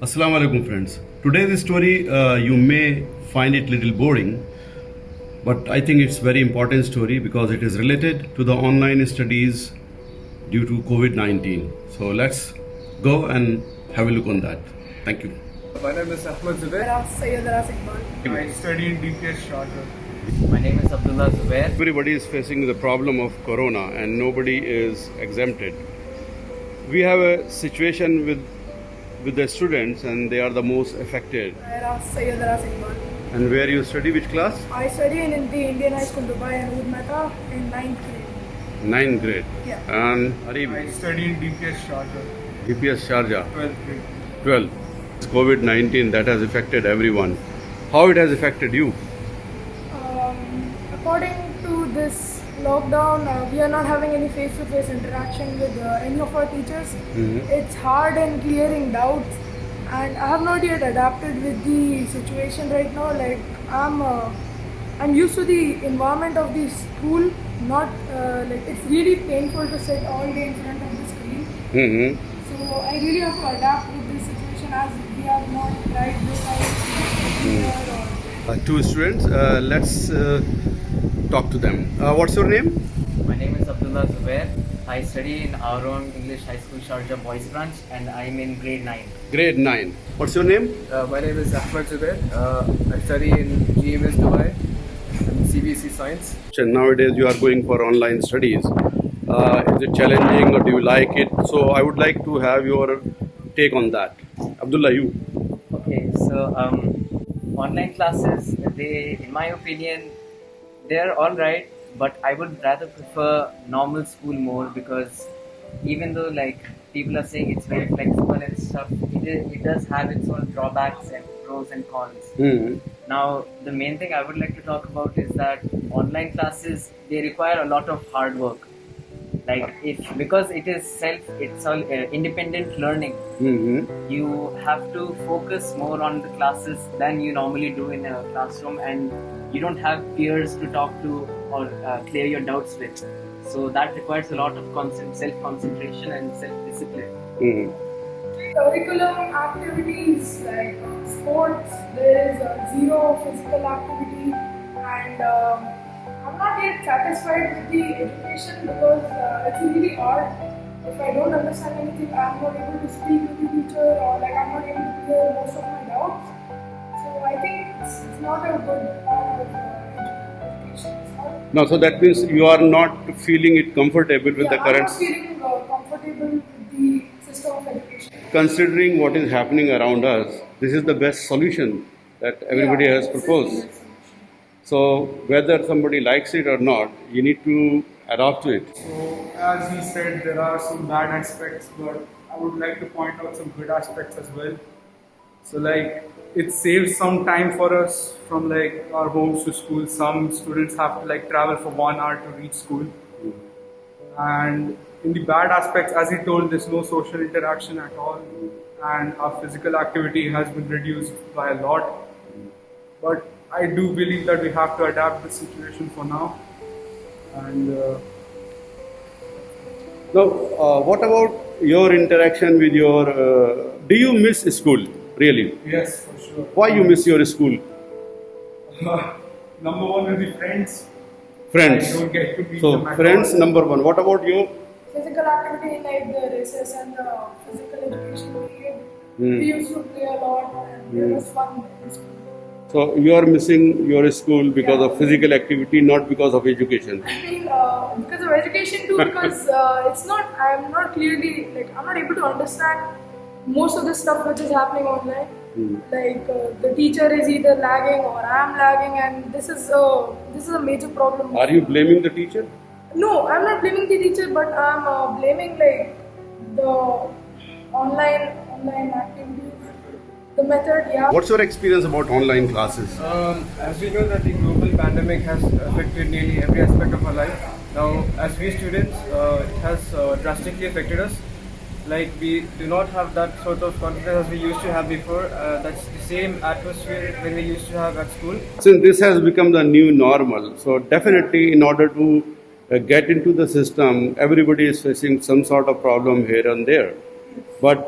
Assalamu alaikum friends. Today's story you may find it little boring, but I think it's very important story because it is related to the online studies due to COVID-19. So let's go and have a look on that. Thank you. My name is Ahmed Zubair. I study in DPS Sharjah. My name is Abdullah Zubair. Everybody is facing the problem of corona and nobody is exempted. We have a situation with the students and they are the most affected. And where you study, which class? I study in the Indian High School Dubai and Ud Mehta in 9th grade. 9th grade. Yeah. And Arif, I study in DPS Sharjah, DPS Sharjah, 12th grade. 12. It's COVID-19 that has affected everyone. How it has affected you? According to this lockdown, we are not having any face-to-face interaction with any of our teachers. It's hard in clearing doubts, and I have not yet adapted with the situation right now. Like I'm used to the environment of the school. Not like it's really painful to sit all day in front of the screen. Mm-hmm. So I really have to adapt with this situation as we have not tried this out or. Two students, let's talk to them. What's your name? My name is Abdullah Zubair. I study in our own English High School Sharjah Boys Branch and I'm in grade 9. Grade 9. What's your name? My name is Ahmed Zubair. I study in GMS Dubai, CBSE Science. Nowadays you are going for online studies. Is it challenging or do you like it? So I would like to have your take on that. Abdullah, you. Okay, so online classes, in my opinion, they're alright, but I would rather prefer normal school more because even though like people are saying it's very flexible and stuff, it does have its own drawbacks and pros and cons. Hmm. Now, the main thing I would like to talk about is that online classes they require a lot of hard work. Like because it's all independent learning. Mm-hmm. You have to focus more on the classes than you normally do in a classroom, and you don't have peers to talk to or clear your doubts with. So that requires a lot of self-concentration and self-discipline. Mm-hmm. Curriculum activities like sports, there is zero physical activity, and I'm not yet satisfied with the education because it's really hard. If I don't understand anything, I'm not able to speak with the teacher or like I'm not able to clear most of my doubts. So I think it's not a good part of education. It's not, No, so that means you are not feeling it comfortable with the I'm current. not feeling comfortable with the system of education. Considering what is happening around us, this is the best solution that everybody has this is proposed. the best solution. So whether somebody likes it or not, you need to adapt to it. So, as he said, there are some bad aspects, but I would like to point out some good aspects as well. So, like, it saves some time for us from like our homes to school. Some students have to like travel for 1 hour to reach school. And in the bad aspects, as he told, there's no social interaction at all, and our physical activity has been reduced by a lot. But I do believe that we have to adapt the situation for now. And Now, what about your interaction with your? Do you miss school? Really? yes, for sure. Why you miss your school? Number one will be friends. Friends. I don't get to meet So them at friends all. number one. What about you? Physical activity like the recess and the physical education period. Hmm. We used to play a lot and it was fun in school. So you are missing your school because of physical activity, not because of education. I feel because of education too, because it's not, I'm not clearly, like, I'm not able to understand most of the stuff which is happening online. Like the teacher is either lagging or I'm lagging, and this is a major problem. Are you blaming the teacher? No, I'm not blaming the teacher, but I'm blaming like the online activities, the method. Yeah. What's your experience about online classes? As we know that the global pandemic has affected nearly every aspect of our life. Now, as we students, it has drastically affected us. Like we do not have that sort of confidence as we used to have before. That's the same atmosphere when we used to have at school. Since this has become the new normal, so definitely in order to get into the system, everybody is facing some sort of problem here and there. But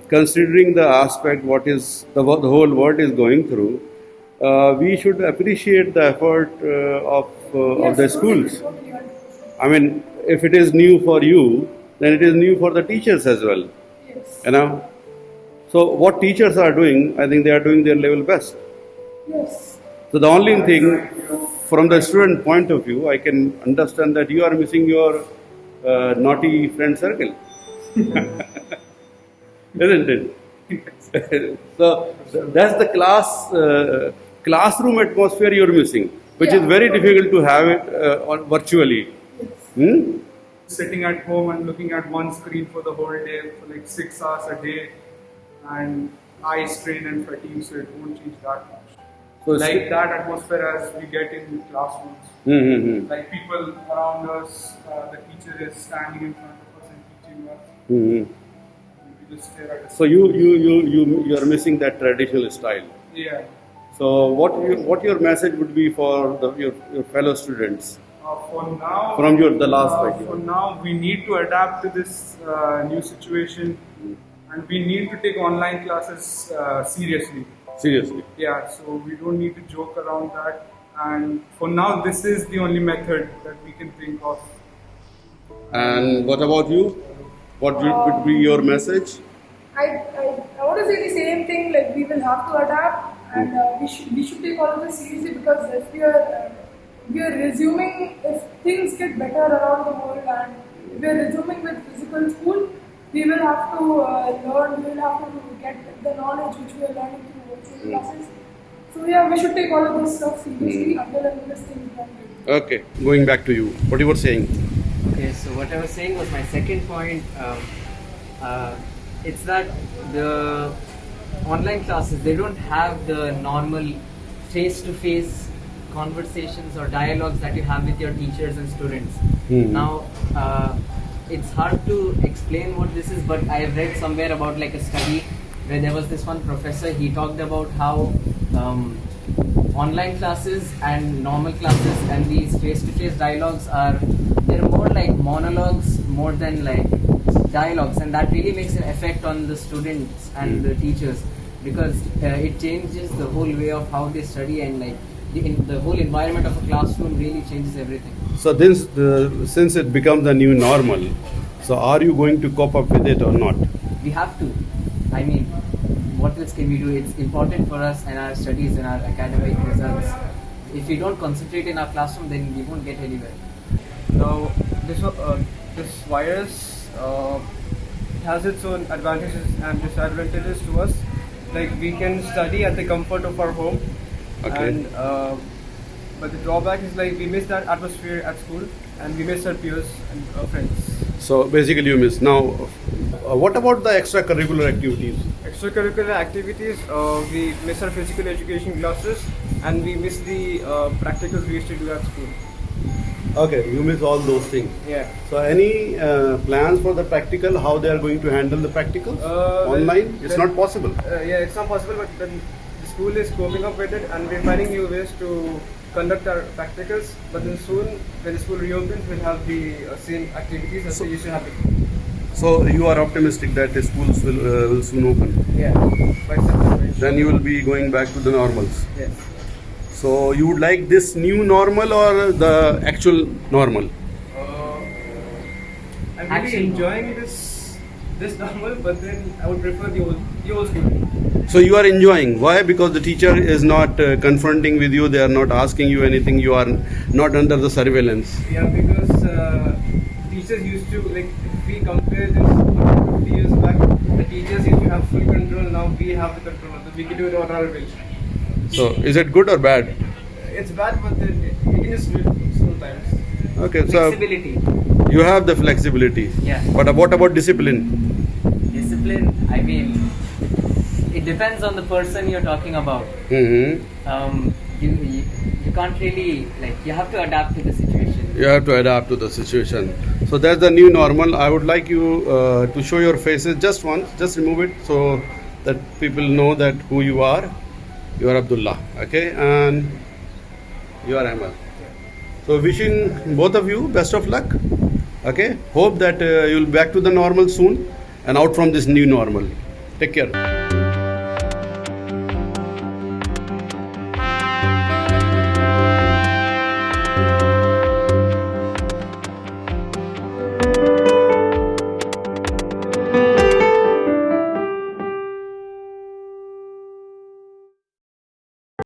considering the aspect what is the whole world is going through, we should appreciate the effort of the Yes, schools. totally. I mean, if it is new for you, then it is new for the teachers as well. Yes. You know. So what teachers are doing, I think they are doing their level best. Yes. So the only thing, from the student point of view, I can understand that you are missing your naughty friend circle, isn't it? So that's the classroom atmosphere you're missing, which is Yeah. very difficult to have it virtually. Hmm? Sitting at home and looking at one screen for the whole day for like 6 hours a day, and eye strain and fatigue, so it won't change that much. So Like that atmosphere as we get in classrooms. Mm-hmm. Like people around us, the teacher is standing in front of us and teaching us. Mm-hmm. We just stare at us. So you are missing that traditional style. Yeah. So what your message would be for your fellow students For now, from the last point? for now, we need to adapt to this new situation, and we need to take online classes seriously. Seriously. Yeah, so we don't need to joke around that. And for now, this is the only method that we can think of. And what about you? What would be your message? I want to say the same thing. Like we will have to adapt, and we should take all of this seriously, because if we are resuming, if things get better around the world, and if we are resuming with physical school, we will have to learn. We will have to get the knowledge which we are learning through virtual classes. So yeah, we should take all of this stuff seriously until and unless things get better. Okay, going back to you. What you were saying? Okay, so what I was saying was my second point. It's that the online classes, they don't have the normal face-to-face conversations or dialogues that you have with your teachers and students. Mhm. Now, it's hard to explain what this is, but I have read somewhere about like a study where there was this one professor. He talked about how online classes and normal classes and these face-to-face dialogues they're more like monologues more than like dialogues, and that really makes an effect on the students and the teachers, because it changes the whole way of how they study, and like the whole environment of a classroom really changes everything. So since it becomes the new normal, so are you going to cope up with it or not? We have to. I mean, what else can we do? It's important for us and our studies and our academic results. If we don't concentrate in our classroom, then we won't get anywhere. Now, this virus has its own advantages and disadvantages to us. Like we can study at the comfort of our home, Okay. and but the drawback is like we miss that atmosphere at school, and we miss our peers and friends. So basically you miss. Now, what about the extracurricular activities? Extracurricular activities, we miss our physical education classes, and we miss the practicals we used to do at school. Okay, you miss all those things. Yeah. So any plans for the practical, how they are going to handle the practicals? Online? It's not possible. Yeah, it's not possible, but then the school is coping up with it, and we're finding new ways to conduct our practicals. But then soon, when the school reopens, we'll have the same activities as they used to have before. So you are optimistic that the schools will soon open. Yeah, by September. Then you will be going back to the normals. Yes. So you would like this new normal or the actual normal? I'm Actual really enjoying this normal, but then I would prefer the old school. So you are enjoying. Why? Because the teacher is not confronting with you. They are not asking you anything. You are not under the surveillance. Yeah, because teachers used to, like, if we compare this 50 years back, the teachers used to have full control. Now we have the control, so we can do it on our will. So is it good or bad? It's bad, but then we can just do it sometimes. Okay, so Flexibility. you have the flexibility. Yeah. But what about discipline? Discipline, I mean, it depends on the person you're talking about. Mm-hmm. You can't really, like, you have to adapt to the situation. You have to adapt to the situation. So that's the new normal. I would like you to show your faces just once. Just remove it so that people know that who you are. You are Abdullah, okay, and you are Ahmed. So wishing both of you best of luck, okay. Hope that you'll be back to the normal soon and out from this new normal. Take care.